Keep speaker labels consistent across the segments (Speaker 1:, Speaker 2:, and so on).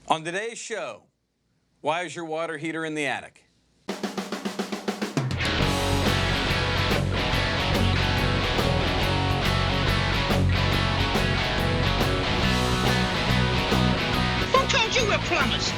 Speaker 1: On today's show, why is your water heater in the attic?
Speaker 2: Who told you we're plumbers?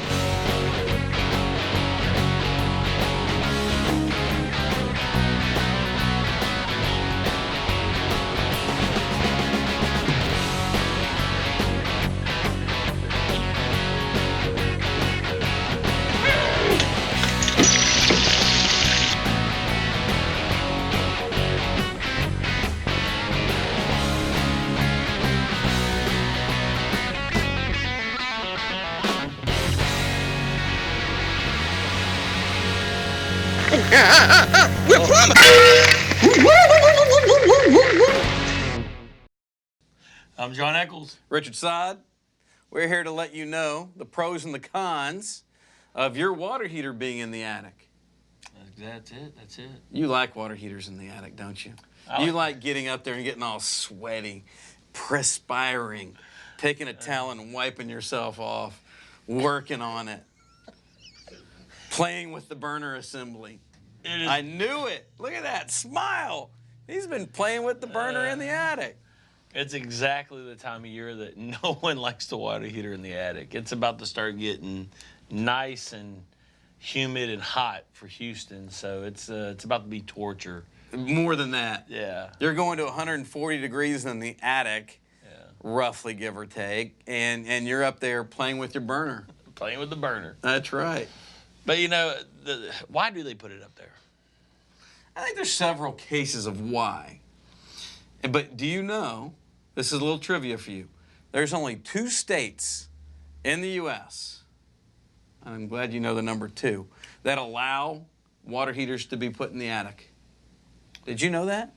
Speaker 2: We're plumbers.
Speaker 3: I'm John Eccles.
Speaker 1: Richard Sod. We're here to let you know the pros and the cons of your water heater being in the attic.
Speaker 3: That's it.
Speaker 1: You like water heaters in the attic, don't you? You like getting up there and getting all sweaty, perspiring, taking a towel and wiping yourself off, working on it, playing with the burner assembly. I knew it. Look at that smile. He's been playing with the burner in the attic.
Speaker 3: It's exactly the time of year that no one likes the water heater in the attic. It's about to start getting nice and humid and hot for Houston, so it's about to be torture.
Speaker 1: More than that.
Speaker 3: Yeah.
Speaker 1: You're going to 140 degrees in the attic,
Speaker 3: Yeah.
Speaker 1: roughly give or take, and you're up there playing with your burner.
Speaker 3: Playing with the burner.
Speaker 1: That's right.
Speaker 3: But you know, why do they put it up there?
Speaker 1: I think there's several cases of why. But do you know, this is a little trivia for you, there's only 2 states in the U.S., and I'm glad you know the number 2, that allow water heaters to be put in the attic. Did you know that?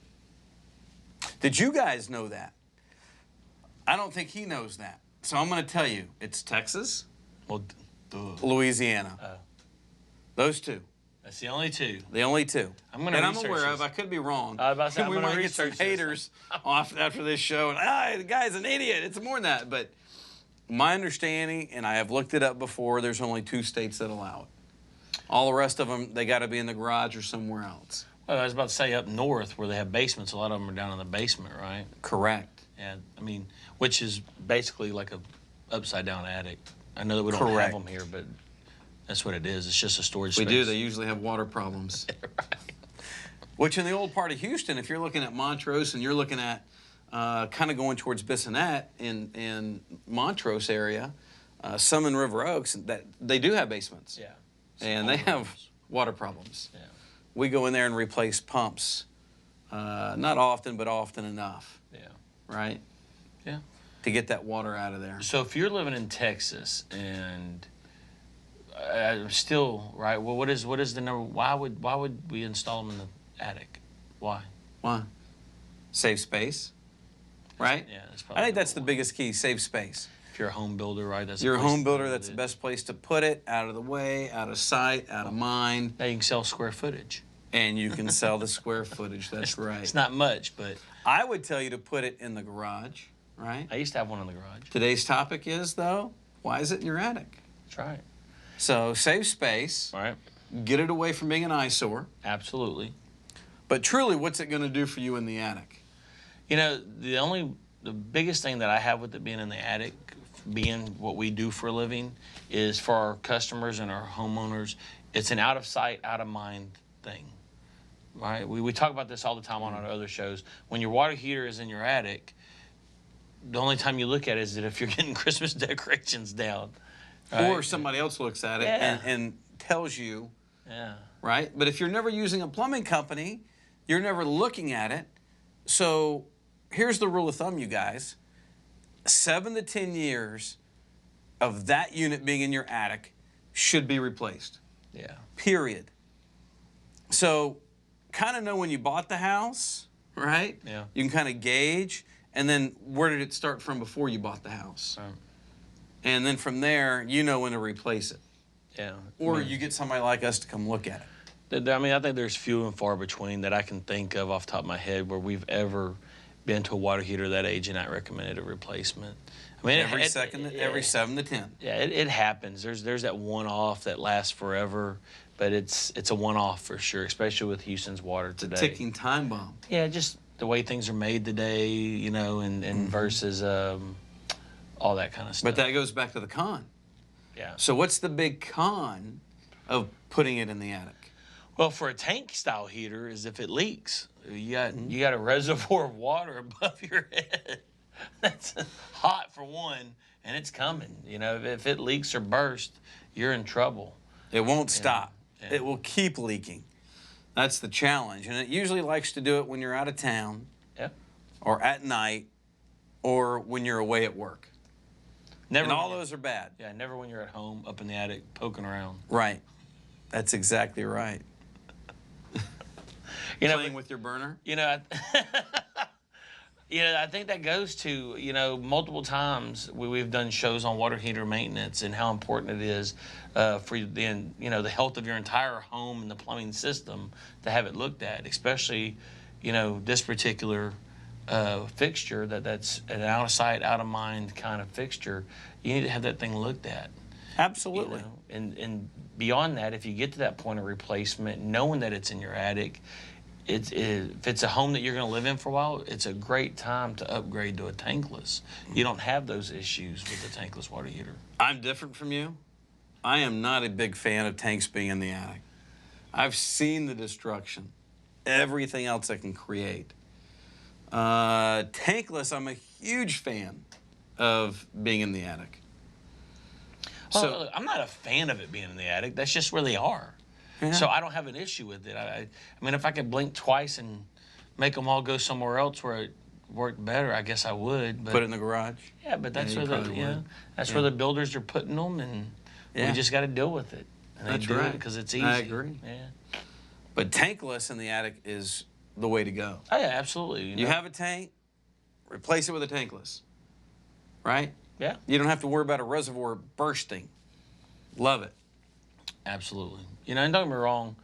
Speaker 1: Did you guys know that? I don't think he knows that. So I'm going to tell you, it's Texas,
Speaker 3: Well,
Speaker 1: Louisiana. Those 2.
Speaker 3: That's the only 2.
Speaker 1: The only 2.
Speaker 3: I'm going to research
Speaker 1: aware
Speaker 3: this.
Speaker 1: of. I could be wrong.
Speaker 3: I was about to say, I'm
Speaker 1: we
Speaker 3: gonna
Speaker 1: might get some
Speaker 3: research this.
Speaker 1: haters off after this show. And the guy's an idiot. It's more than that. But my understanding, and I have looked it up before, there's only 2 states that allow it. All the rest of them, they got to be in the garage or somewhere else.
Speaker 3: Well, I was about to say up north where they have basements, a lot of them are down in the basement, right?
Speaker 1: Correct.
Speaker 3: And I mean, which is basically like a upside down attic. I know that we don't have
Speaker 1: Correct.
Speaker 3: them here, but that's what it is. It's just a storage
Speaker 1: We
Speaker 3: space.
Speaker 1: do. They usually have water problems.
Speaker 3: Right.
Speaker 1: Which in the old part of Houston, if you're looking at Montrose and you're looking at kind of going towards Bissonnette in Montrose area, some in River Oaks, that they do have basements.
Speaker 3: Yeah.
Speaker 1: And they have water problems.
Speaker 3: Yeah.
Speaker 1: We go in there and replace pumps. Not often, but often enough.
Speaker 3: Yeah.
Speaker 1: Right?
Speaker 3: Yeah.
Speaker 1: To get that water out of there.
Speaker 3: So if you're living in Texas and still, right, well, what is the number? Why would we install them in the attic? Why?
Speaker 1: Why? Save space. Right?
Speaker 3: Yeah, that's probably
Speaker 1: I think that's the biggest key, save space.
Speaker 3: If you're a home builder, right? That's
Speaker 1: You're a
Speaker 3: the place
Speaker 1: home
Speaker 3: to
Speaker 1: builder,
Speaker 3: put
Speaker 1: that's the
Speaker 3: it.
Speaker 1: best place to put it, out of the way, out of sight, out of mind.
Speaker 3: Now you can sell square footage.
Speaker 1: And you can sell the square footage, that's right.
Speaker 3: It's not much, but
Speaker 1: I would tell you to put it in the garage, right?
Speaker 3: I used to have one in the garage.
Speaker 1: Today's topic is, though, why is it in your attic?
Speaker 3: That's right.
Speaker 1: So save space,
Speaker 3: All right.
Speaker 1: get it away from being an eyesore.
Speaker 3: Absolutely.
Speaker 1: But truly, what's it going to do for you in the attic?
Speaker 3: You know, the biggest thing that I have with it being in the attic, being what we do for a living, is for our customers and our homeowners, it's an out of sight, out of mind thing, right? We talk about this all the time on our other shows. When your water heater is in your attic, the only time you look at it is that if you're getting Christmas decorations down. Right?
Speaker 1: Or somebody else looks at it
Speaker 3: Yeah.
Speaker 1: and tells you,
Speaker 3: Yeah.
Speaker 1: right? But if you're never using a plumbing company, you're never looking at it. So here's the rule of thumb, you guys. 7 to 10 years of that unit being in your attic should be replaced.
Speaker 3: Yeah.
Speaker 1: Period. So kind of know when you bought the house, right?
Speaker 3: Yeah.
Speaker 1: You can kind of gauge, and then where did it start from before you bought the house?
Speaker 3: Right.
Speaker 1: And then from there, you know when to replace it.
Speaker 3: Yeah.
Speaker 1: Or you get somebody like us to come look at it.
Speaker 3: I mean, I think there's few and far between that I can think of off the top of my head where we've ever been to a water heater that age and not recommended a replacement. I mean,
Speaker 1: Every 7 to 10.
Speaker 3: Yeah, it happens. There's that one-off that lasts forever, but it's a one-off for sure, especially with Houston's water today.
Speaker 1: It's a ticking time bomb.
Speaker 3: Yeah, just the way things are made today, you know, and versus all that kind of stuff.
Speaker 1: But that goes back to the con.
Speaker 3: Yeah.
Speaker 1: So what's the big con of putting it in the attic?
Speaker 3: Well, for a tank style heater, is if it leaks, you got a reservoir of water above your head. That's hot for one, and it's coming. You know, if it leaks or bursts, you're in trouble.
Speaker 1: It won't stop.
Speaker 3: Yeah.
Speaker 1: It will keep leaking. That's the challenge, and it usually likes to do it when you're out of town, or at night, or when you're away at work.
Speaker 3: Never.
Speaker 1: And all those are bad.
Speaker 3: Yeah, never when you're at home, up in the attic, poking around.
Speaker 1: Right. That's exactly right.
Speaker 3: You know,
Speaker 1: Playing with your burner?
Speaker 3: You know, I think that goes to, you know, multiple times we've done shows on water heater maintenance and how important it is for the health of your entire home and the plumbing system to have it looked at, especially, you know, this particular fixture that's an out of sight, out of mind kind of fixture. You need to have that thing looked at.
Speaker 1: Absolutely.
Speaker 3: You know? And beyond that, if you get to that point of replacement, knowing that it's in your attic, if it's a home that you're going to live in for a while, it's a great time to upgrade to a tankless. You don't have those issues with the tankless water heater.
Speaker 1: I'm different from you. I am not a big fan of tanks being in the attic. I've seen the destruction, everything else it can create. Tankless, I'm a huge fan of being in the attic.
Speaker 3: Well,
Speaker 1: So
Speaker 3: look, I'm not a fan of it being in the attic. That's just where they are.
Speaker 1: Yeah.
Speaker 3: So I don't have an issue with it. I mean, if I could blink twice and make them all go somewhere else where it worked better, I guess I would. But
Speaker 1: put it in the garage.
Speaker 3: yeah, but that's
Speaker 1: Yeah, you
Speaker 3: where
Speaker 1: probably would.
Speaker 3: that's where the builders are putting them, and we just got to deal with it. And
Speaker 1: That's
Speaker 3: they do
Speaker 1: right.
Speaker 3: it because it's easy.
Speaker 1: I agree.
Speaker 3: Yeah.
Speaker 1: But tankless in the attic is the way to go.
Speaker 3: Oh yeah, absolutely.
Speaker 1: You have a tank, replace it with a tankless. Right?
Speaker 3: Yeah.
Speaker 1: You don't have to worry about a reservoir bursting. Love it.
Speaker 3: Absolutely. You know, and don't get me wrong.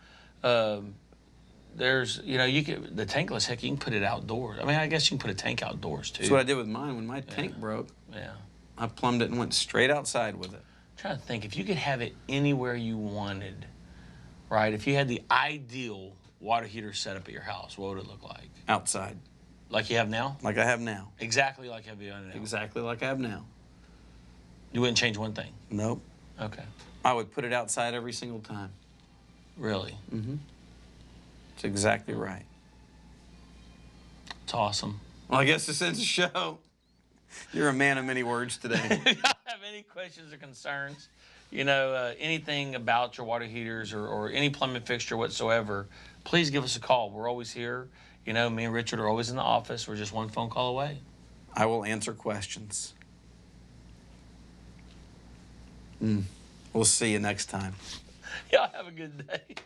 Speaker 3: There's, you know, the tankless, heck, you can put it outdoors. I mean, I guess you can put a tank outdoors too.
Speaker 1: That's what I did with mine when my tank broke.
Speaker 3: Yeah.
Speaker 1: I plumbed it and went straight outside with it.
Speaker 3: I'm trying to think, if you could have it anywhere you wanted, right? If you had the ideal water heater setup at your house, what would it look like?
Speaker 1: Outside.
Speaker 3: Like you have now?
Speaker 1: Like I have now.
Speaker 3: Exactly like you have now.
Speaker 1: Exactly like I have now.
Speaker 3: You wouldn't change one thing?
Speaker 1: Nope.
Speaker 3: Okay.
Speaker 1: I would put it outside every single time.
Speaker 3: Really?
Speaker 1: Mm-hmm. That's exactly right.
Speaker 3: It's awesome.
Speaker 1: Well, I guess this ends the show. You're a man of many words today.
Speaker 3: If you have any questions or concerns, you know, anything about your water heaters or any plumbing fixture whatsoever, please give us a call. We're always here. You know, me and Richard are always in the office. We're just one phone call away.
Speaker 1: I will answer questions. We'll see you next time.
Speaker 3: Y'all have a good day.